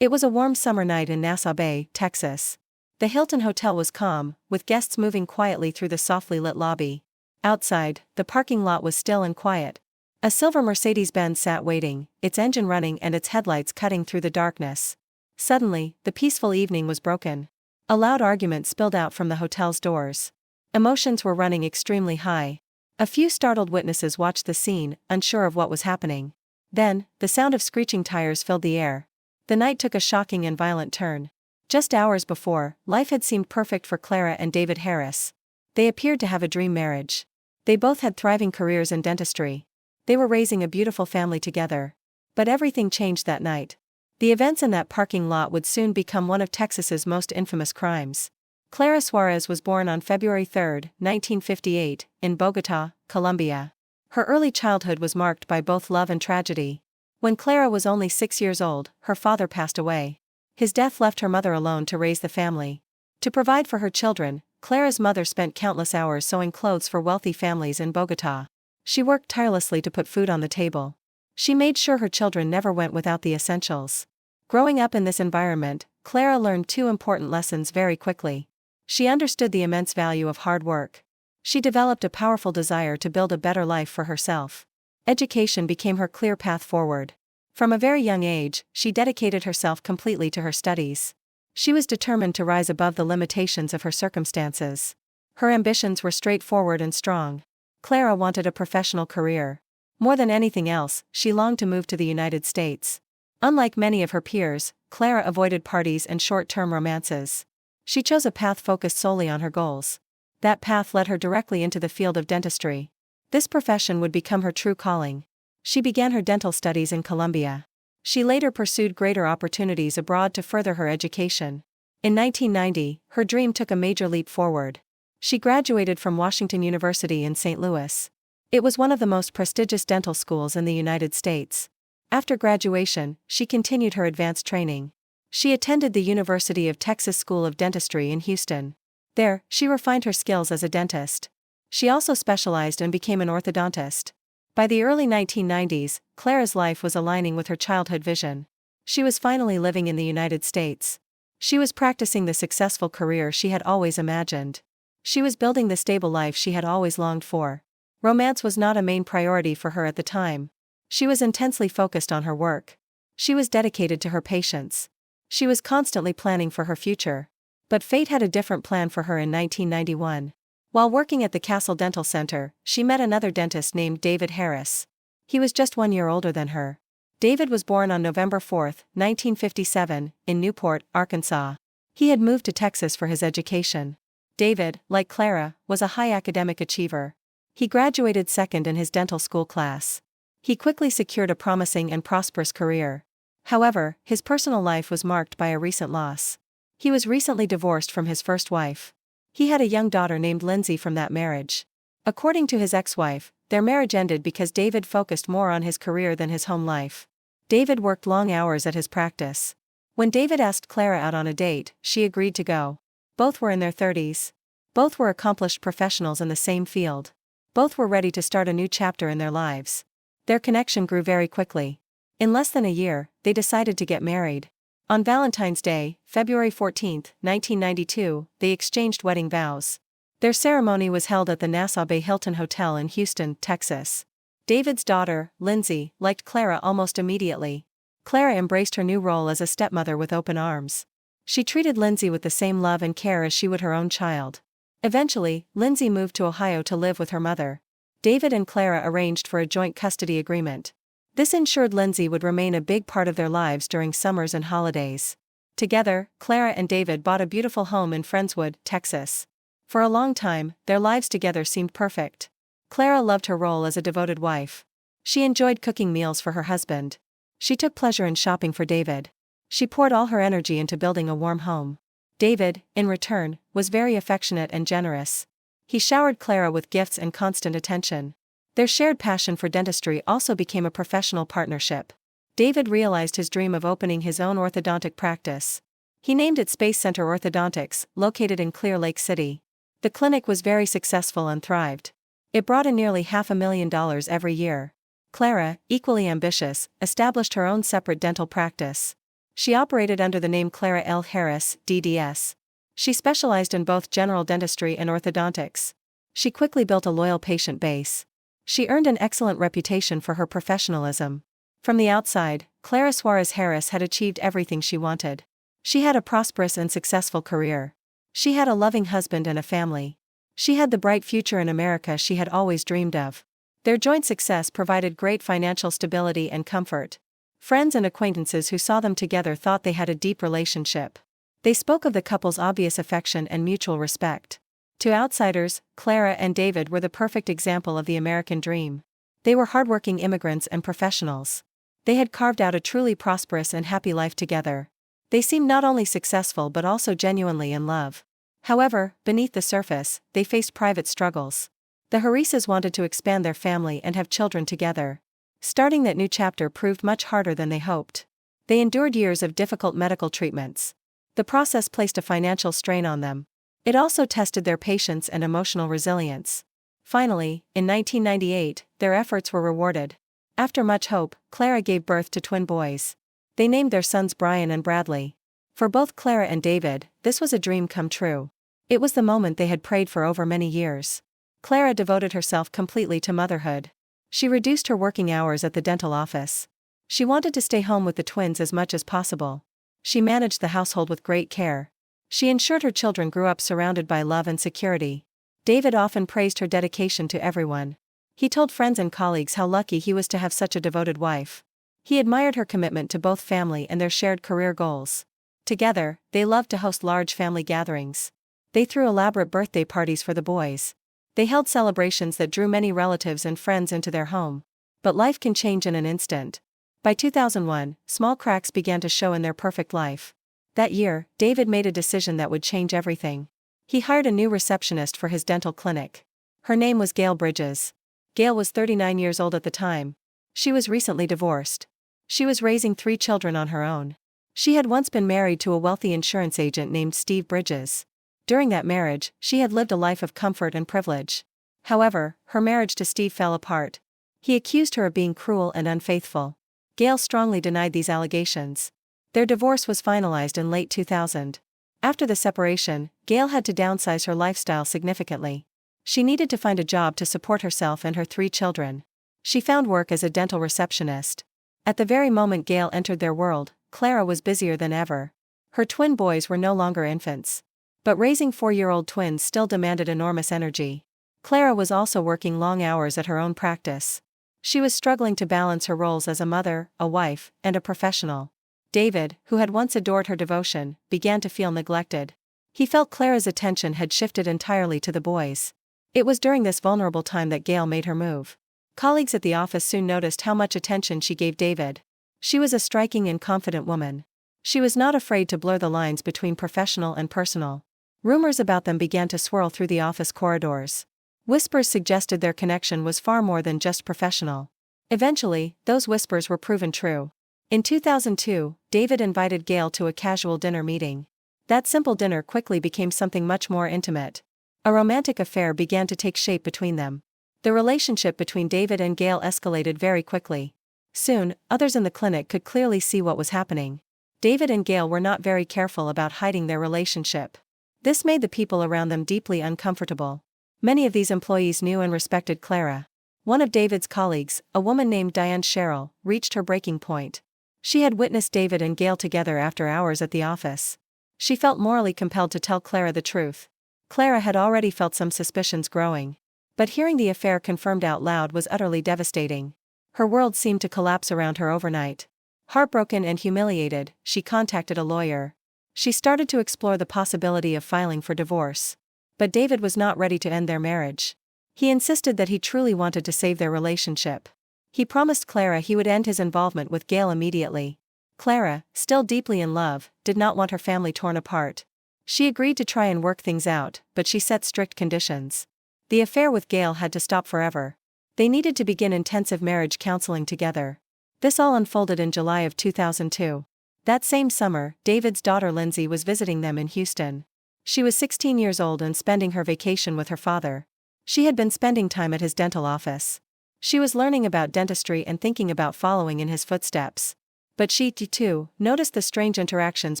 It was a warm summer night in Nassau Bay, Texas. The Hilton Hotel was calm, with guests moving quietly through the softly lit lobby. Outside, the parking lot was still and quiet. A silver Mercedes-Benz sat waiting, its engine running and its headlights cutting through the darkness. Suddenly, the peaceful evening was broken. A loud argument spilled out from the hotel's doors. Emotions were running extremely high. A few startled witnesses watched the scene, unsure of what was happening. Then, the sound of screeching tires filled the air. The night took a shocking and violent turn. Just hours before, life had seemed perfect for Clara and David Harris. They appeared to have a dream marriage. They both had thriving careers in dentistry. They were raising a beautiful family together. But everything changed that night. The events in that parking lot would soon become one of Texas's most infamous crimes. Clara Suarez was born on February 3, 1958, in Bogotá, Colombia. Her early childhood was marked by both love and tragedy. When Clara was only 6 years old, her father passed away. His death left her mother alone to raise the family. To provide for her children, Clara's mother spent countless hours sewing clothes for wealthy families in Bogotá. She worked tirelessly to put food on the table. She made sure her children never went without the essentials. Growing up in this environment, Clara learned two important lessons very quickly. She understood the immense value of hard work. She developed a powerful desire to build a better life for herself. Education became her clear path forward. From a very young age, she dedicated herself completely to her studies. She was determined to rise above the limitations of her circumstances. Her ambitions were straightforward and strong. Clara wanted a professional career. More than anything else, she longed to move to the United States. Unlike many of her peers, Clara avoided parties and short-term romances. She chose a path focused solely on her goals. That path led her directly into the field of dentistry. This profession would become her true calling. She began her dental studies in Colombia. She later pursued greater opportunities abroad to further her education. In 1990, her dream took a major leap forward. She graduated from Washington University in St. Louis. It was one of the most prestigious dental schools in the United States. After graduation, she continued her advanced training. She attended the University of Texas School of Dentistry in Houston. There, she refined her skills as a dentist. She also specialized and became an orthodontist. By the early 1990s, Clara's life was aligning with her childhood vision. She was finally living in the United States. She was practicing the successful career she had always imagined. She was building the stable life she had always longed for. Romance was not a main priority for her at the time. She was intensely focused on her work. She was dedicated to her patients. She was constantly planning for her future. But fate had a different plan for her in 1991. While working at the Castle Dental Center, she met another dentist named David Harris. He was just 1 year older than her. David was born on November 4, 1957, in Newport, Arkansas. He had moved to Texas for his education. David, like Clara, was a high academic achiever. He graduated second in his dental school class. He quickly secured a promising and prosperous career. However, his personal life was marked by a recent loss. He was recently divorced from his first wife. He had a young daughter named Lindsay from that marriage. According to his ex-wife, their marriage ended because David focused more on his career than his home life. David worked long hours at his practice. When David asked Clara out on a date, she agreed to go. Both were in their 30s. Both were accomplished professionals in the same field. Both were ready to start a new chapter in their lives. Their connection grew very quickly. In less than a year, they decided to get married. On Valentine's Day, February 14, 1992, they exchanged wedding vows. Their ceremony was held at the Nassau Bay Hilton Hotel in Houston, Texas. David's daughter, Lindsay, liked Clara almost immediately. Clara embraced her new role as a stepmother with open arms. She treated Lindsay with the same love and care as she would her own child. Eventually, Lindsay moved to Ohio to live with her mother. David and Clara arranged for a joint custody agreement. This ensured Lindsay would remain a big part of their lives during summers and holidays. Together, Clara and David bought a beautiful home in Friendswood, Texas. For a long time, their lives together seemed perfect. Clara loved her role as a devoted wife. She enjoyed cooking meals for her husband. She took pleasure in shopping for David. She poured all her energy into building a warm home. David, in return, was very affectionate and generous. He showered Clara with gifts and constant attention. Their shared passion for dentistry also became a professional partnership. David realized his dream of opening his own orthodontic practice. He named it Space Center Orthodontics, located in Clear Lake City. The clinic was very successful and thrived. It brought in nearly $500,000 every year. Clara, equally ambitious, established her own separate dental practice. She operated under the name Clara L. Harris, DDS. She specialized in both general dentistry and orthodontics. She quickly built a loyal patient base. She earned an excellent reputation for her professionalism. From the outside, Clara Suarez Harris had achieved everything she wanted. She had a prosperous and successful career. She had a loving husband and a family. She had the bright future in America she had always dreamed of. Their joint success provided great financial stability and comfort. Friends and acquaintances who saw them together thought they had a deep relationship. They spoke of the couple's obvious affection and mutual respect. To outsiders, Clara and David were the perfect example of the American dream. They were hardworking immigrants and professionals. They had carved out a truly prosperous and happy life together. They seemed not only successful but also genuinely in love. However, beneath the surface, they faced private struggles. The Harrises wanted to expand their family and have children together. Starting that new chapter proved much harder than they hoped. They endured years of difficult medical treatments. The process placed a financial strain on them. It also tested their patience and emotional resilience. Finally, in 1998, their efforts were rewarded. After much hope, Clara gave birth to twin boys. They named their sons Brian and Bradley. For both Clara and David, this was a dream come true. It was the moment they had prayed for over many years. Clara devoted herself completely to motherhood. She reduced her working hours at the dental office. She wanted to stay home with the twins as much as possible. She managed the household with great care. She ensured her children grew up surrounded by love and security. David often praised her dedication to everyone. He told friends and colleagues how lucky he was to have such a devoted wife. He admired her commitment to both family and their shared career goals. Together, they loved to host large family gatherings. They threw elaborate birthday parties for the boys. They held celebrations that drew many relatives and friends into their home. But life can change in an instant. By 2001, small cracks began to show in their perfect life. That year, David made a decision that would change everything. He hired a new receptionist for his dental clinic. Her name was Gail Bridges. Gail was 39 years old at the time. She was recently divorced. She was raising 3 children on her own. She had once been married to a wealthy insurance agent named Steve Bridges. During that marriage, she had lived a life of comfort and privilege. However, her marriage to Steve fell apart. He accused her of being cruel and unfaithful. Gail strongly denied these allegations. Their divorce was finalized in late 2000. After the separation, Gail had to downsize her lifestyle significantly. She needed to find a job to support herself and her 3 children. She found work as a dental receptionist. At the very moment Gail entered their world, Clara was busier than ever. Her twin boys were no longer infants. But raising 4-year-old twins still demanded enormous energy. Clara was also working long hours at her own practice. She was struggling to balance her roles as a mother, a wife, and a professional. David, who had once adored her devotion, began to feel neglected. He felt Clara's attention had shifted entirely to the boys. It was during this vulnerable time that Gail made her move. Colleagues at the office soon noticed how much attention she gave David. She was a striking and confident woman. She was not afraid to blur the lines between professional and personal. Rumors about them began to swirl through the office corridors. Whispers suggested their connection was far more than just professional. Eventually, those whispers were proven true. In 2002, David invited Gail to a casual dinner meeting. That simple dinner quickly became something much more intimate. A romantic affair began to take shape between them. The relationship between David and Gail escalated very quickly. Soon, others in the clinic could clearly see what was happening. David and Gail were not very careful about hiding their relationship. This made the people around them deeply uncomfortable. Many of these employees knew and respected Clara. One of David's colleagues, a woman named Diane Sherrill, reached her breaking point. She had witnessed David and Gail together after hours at the office. She felt morally compelled to tell Clara the truth. Clara had already felt some suspicions growing. But hearing the affair confirmed out loud was utterly devastating. Her world seemed to collapse around her overnight. Heartbroken and humiliated, she contacted a lawyer. She started to explore the possibility of filing for divorce. But David was not ready to end their marriage. He insisted that he truly wanted to save their relationship. He promised Clara he would end his involvement with Gail immediately. Clara, still deeply in love, did not want her family torn apart. She agreed to try and work things out, but she set strict conditions. The affair with Gail had to stop forever. They needed to begin intensive marriage counseling together. This all unfolded in July of 2002. That same summer, David's daughter Lindsay was visiting them in Houston. She was 16 years old and spending her vacation with her father. She had been spending time at his dental office. She was learning about dentistry and thinking about following in his footsteps. But she, too, noticed the strange interactions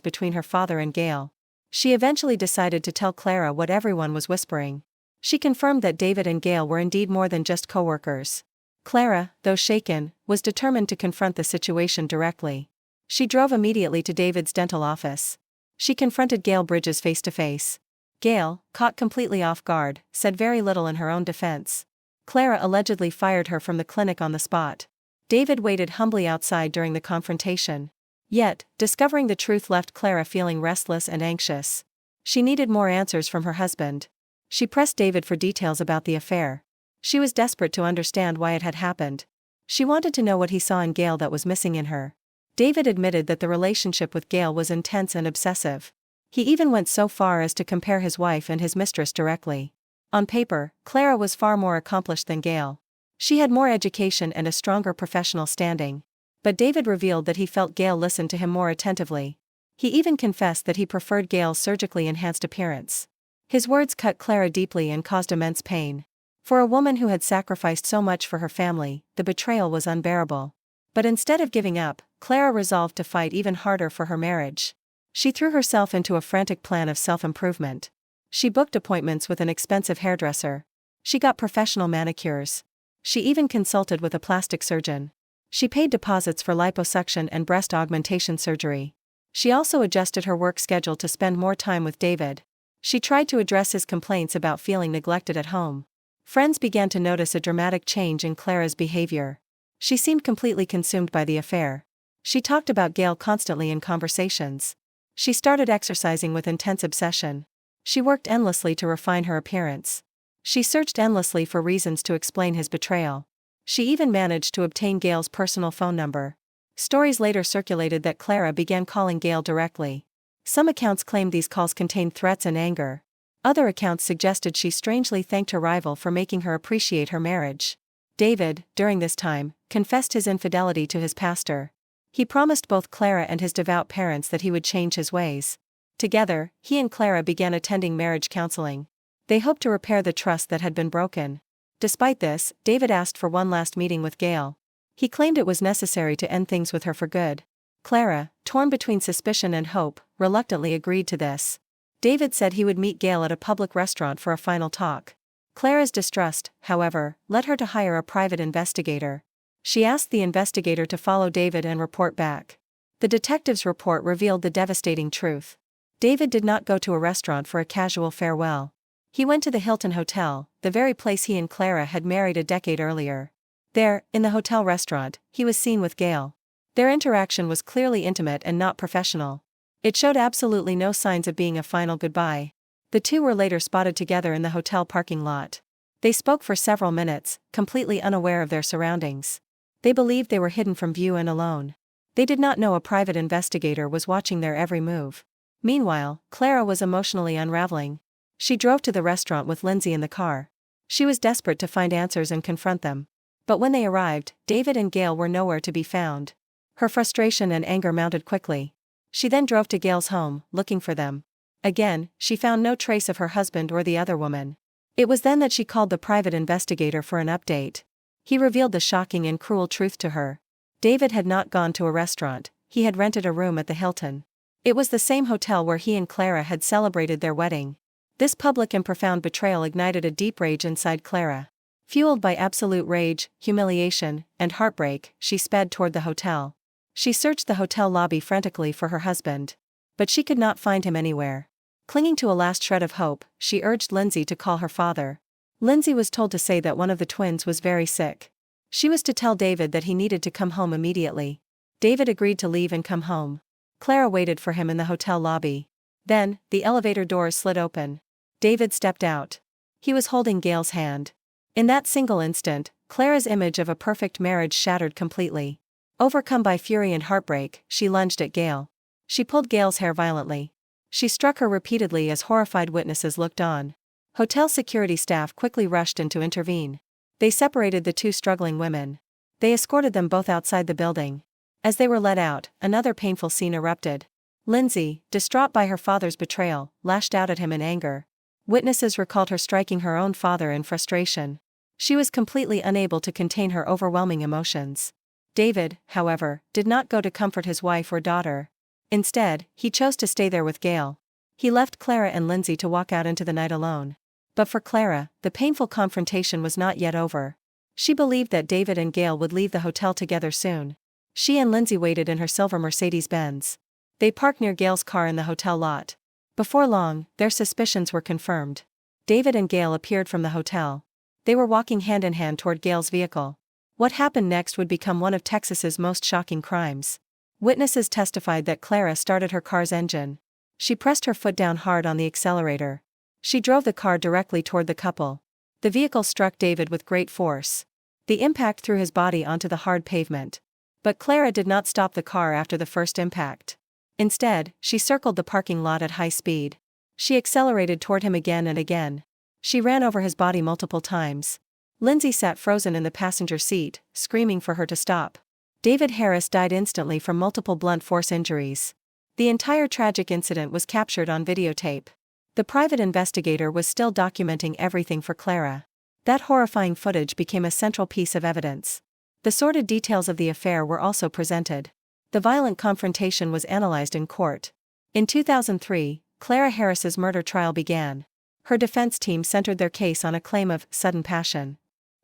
between her father and Gail. She eventually decided to tell Clara what everyone was whispering. She confirmed that David and Gail were indeed more than just co-workers. Clara, though shaken, was determined to confront the situation directly. She drove immediately to David's dental office. She confronted Gail Bridges face to face. Gail, caught completely off guard, said very little in her own defense. Clara allegedly fired her from the clinic on the spot. David waited humbly outside during the confrontation. Yet, discovering the truth left Clara feeling restless and anxious. She needed more answers from her husband. She pressed David for details about the affair. She was desperate to understand why it had happened. She wanted to know what he saw in Gail that was missing in her. David admitted that the relationship with Gail was intense and obsessive. He even went so far as to compare his wife and his mistress directly. On paper, Clara was far more accomplished than Gail. She had more education and a stronger professional standing. But David revealed that he felt Gail listened to him more attentively. He even confessed that he preferred Gail's surgically enhanced appearance. His words cut Clara deeply and caused immense pain. For a woman who had sacrificed so much for her family, the betrayal was unbearable. But instead of giving up, Clara resolved to fight even harder for her marriage. She threw herself into a frantic plan of self-improvement. She booked appointments with an expensive hairdresser. She got professional manicures. She even consulted with a plastic surgeon. She paid deposits for liposuction and breast augmentation surgery. She also adjusted her work schedule to spend more time with David. She tried to address his complaints about feeling neglected at home. Friends began to notice a dramatic change in Clara's behavior. She seemed completely consumed by the affair. She talked about Gail constantly in conversations. She started exercising with intense obsession. She worked endlessly to refine her appearance. She searched endlessly for reasons to explain his betrayal. She even managed to obtain Gail's personal phone number. Stories later circulated that Clara began calling Gail directly. Some accounts claimed these calls contained threats and anger. Other accounts suggested she strangely thanked her rival for making her appreciate her marriage. David, during this time, confessed his infidelity to his pastor. He promised both Clara and his devout parents that he would change his ways. Together, he and Clara began attending marriage counseling. They hoped to repair the trust that had been broken. Despite this, David asked for one last meeting with Gail. He claimed it was necessary to end things with her for good. Clara, torn between suspicion and hope, reluctantly agreed to this. David said he would meet Gail at a public restaurant for a final talk. Clara's distrust, however, led her to hire a private investigator. She asked the investigator to follow David and report back. The detective's report revealed the devastating truth. David did not go to a restaurant for a casual farewell. He went to the Hilton Hotel, the very place he and Clara had married a decade earlier. There, in the hotel restaurant, he was seen with Gail. Their interaction was clearly intimate and not professional. It showed absolutely no signs of being a final goodbye. The two were later spotted together in the hotel parking lot. They spoke for several minutes, completely unaware of their surroundings. They believed they were hidden from view and alone. They did not know a private investigator was watching their every move. Meanwhile, Clara was emotionally unraveling. She drove to the restaurant with Lindsay in the car. She was desperate to find answers and confront them. But when they arrived, David and Gail were nowhere to be found. Her frustration and anger mounted quickly. She then drove to Gail's home, looking for them. Again, she found no trace of her husband or the other woman. It was then that she called the private investigator for an update. He revealed the shocking and cruel truth to her. David had not gone to a restaurant, he had rented a room at the Hilton. It was the same hotel where he and Clara had celebrated their wedding. This public and profound betrayal ignited a deep rage inside Clara. Fueled by absolute rage, humiliation, and heartbreak, she sped toward the hotel. She searched the hotel lobby frantically for her husband. But she could not find him anywhere. Clinging to a last shred of hope, she urged Lindsay to call her father. Lindsay was told to say that one of the twins was very sick. She was to tell David that he needed to come home immediately. David agreed to leave and come home. Clara waited for him in the hotel lobby. Then, the elevator doors slid open. David stepped out. He was holding Gail's hand. In that single instant, Clara's image of a perfect marriage shattered completely. Overcome by fury and heartbreak, she lunged at Gail. She pulled Gail's hair violently. She struck her repeatedly as horrified witnesses looked on. Hotel security staff quickly rushed in to intervene. They separated the two struggling women. They escorted them both outside the building. As they were let out, another painful scene erupted. Lindsay, distraught by her father's betrayal, lashed out at him in anger. Witnesses recalled her striking her own father in frustration. She was completely unable to contain her overwhelming emotions. David, however, did not go to comfort his wife or daughter. Instead, he chose to stay there with Gail. He left Clara and Lindsay to walk out into the night alone. But for Clara, the painful confrontation was not yet over. She believed that David and Gail would leave the hotel together soon. She and Lindsay waited in her silver Mercedes-Benz. They parked near Gail's car in the hotel lot. Before long, their suspicions were confirmed. David and Gail appeared from the hotel. They were walking hand in hand toward Gail's vehicle. What happened next would become one of Texas's most shocking crimes. Witnesses testified that Clara started her car's engine. She pressed her foot down hard on the accelerator. She drove the car directly toward the couple. The vehicle struck David with great force. The impact threw his body onto the hard pavement. But Clara did not stop the car after the first impact. Instead, she circled the parking lot at high speed. She accelerated toward him again and again. She ran over his body multiple times. Lindsay sat frozen in the passenger seat, screaming for her to stop. David Harris died instantly from multiple blunt force injuries. The entire tragic incident was captured on videotape. The private investigator was still documenting everything for Clara. That horrifying footage became a central piece of evidence. The sordid details of the affair were also presented. The violent confrontation was analyzed in court. In 2003, Clara Harris's murder trial began. Her defense team centered their case on a claim of sudden passion.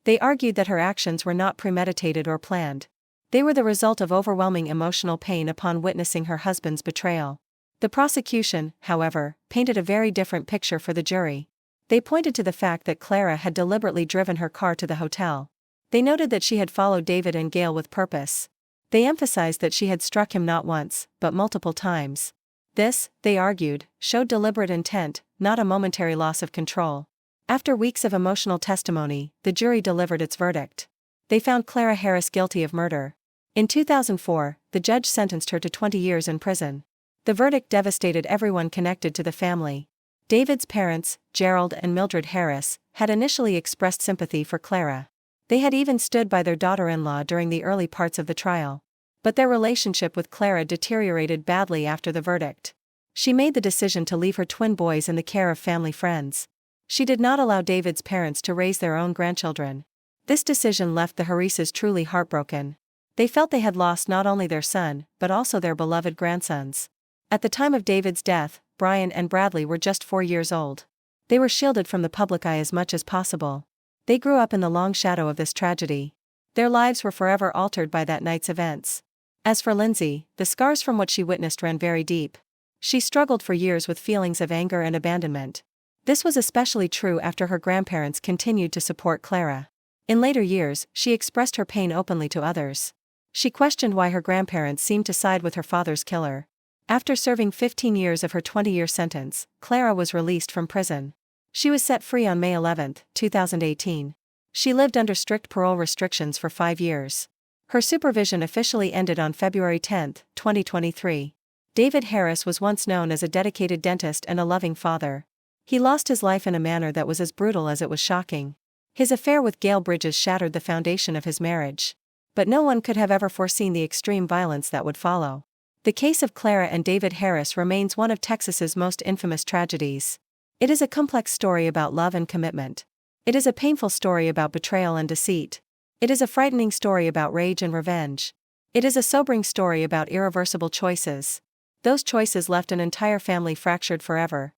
They argued that her actions were not premeditated or planned. They were the result of overwhelming emotional pain upon witnessing her husband's betrayal. The prosecution, however, painted a very different picture for the jury. They pointed to the fact that Clara had deliberately driven her car to the hotel. They noted that she had followed David and Gail with purpose. They emphasized that she had struck him not once, but multiple times. This, they argued, showed deliberate intent, not a momentary loss of control. After weeks of emotional testimony, the jury delivered its verdict. They found Clara Harris guilty of murder. In 2004, the judge sentenced her to 20 years in prison. The verdict devastated everyone connected to the family. David's parents, Gerald and Mildred Harris, had initially expressed sympathy for Clara. They had even stood by their daughter-in-law during the early parts of the trial. But their relationship with Clara deteriorated badly after the verdict. She made the decision to leave her twin boys in the care of family friends. She did not allow David's parents to raise their own grandchildren. This decision left the Harrises truly heartbroken. They felt they had lost not only their son, but also their beloved grandsons. At the time of David's death, Brian and Bradley were just 4 years old. They were shielded from the public eye as much as possible. They grew up in the long shadow of this tragedy. Their lives were forever altered by that night's events. As for Lindsay, the scars from what she witnessed ran very deep. She struggled for years with feelings of anger and abandonment. This was especially true after her grandparents continued to support Clara. In later years, she expressed her pain openly to others. She questioned why her grandparents seemed to side with her father's killer. After serving 15 years of her 20-year sentence, Clara was released from prison. She was set free on May 11, 2018. She lived under strict parole restrictions for 5 years. Her supervision officially ended on February 10, 2023. David Harris was once known as a dedicated dentist and a loving father. He lost his life in a manner that was as brutal as it was shocking. His affair with Gail Bridges shattered the foundation of his marriage. But no one could have ever foreseen the extreme violence that would follow. The case of Clara and David Harris remains one of Texas's most infamous tragedies. It is a complex story about love and commitment. It is a painful story about betrayal and deceit. It is a frightening story about rage and revenge. It is a sobering story about irreversible choices. Those choices left an entire family fractured forever.